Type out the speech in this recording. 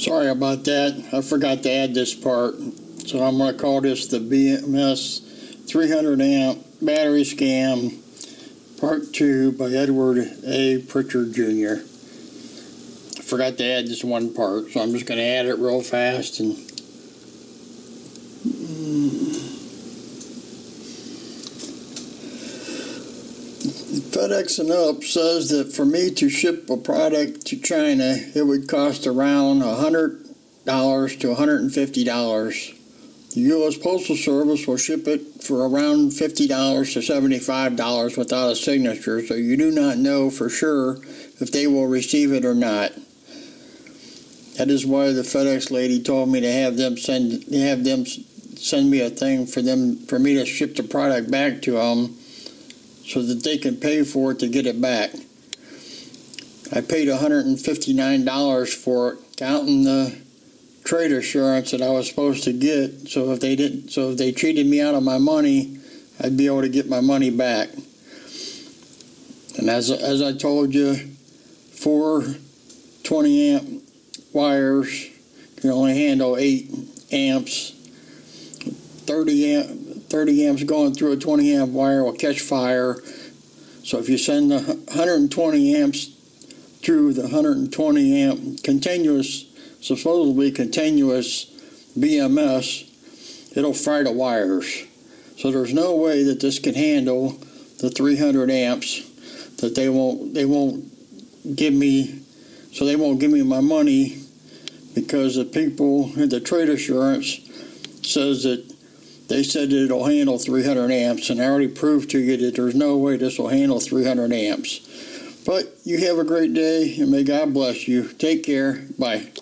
Sorry about that. I forgot to add this part. So I'm going to call this the BMS 300 amp battery scam part 2 by Edward A. Pritchard Jr. I forgot to add this one part, so I'm just going to add it real fast. And FedEx and up says that for me to ship a product to China, it would cost around $100 to $150. The U.S. Postal Service will ship it for around $50 to $75 without a signature, so you do not know for sure if they will receive it or not. That is why the FedEx lady told me to have them send me a thing for me to ship the product back to them, so that they can pay for it to get it back. I paid $159 for it, counting the trade assurance that I was supposed to get. So if they cheated me out of my money, I'd be able to get my money back. And as I told you, 4 20 amp wires can only handle 8 amps. 30 amps going through a 20 amp wire will catch fire. So if you send the 120 amps through the 120 amp supposedly continuous BMS, it'll fry the wires. So there's no way that this can handle the 300 amps, that they won't give me, so they won't give me my money, because the people at the trade assurance says that they said that it'll handle 300 amps, and I already proved to you that there's no way this will handle 300 amps. But you have a great day, and may God bless you. Take care. Bye.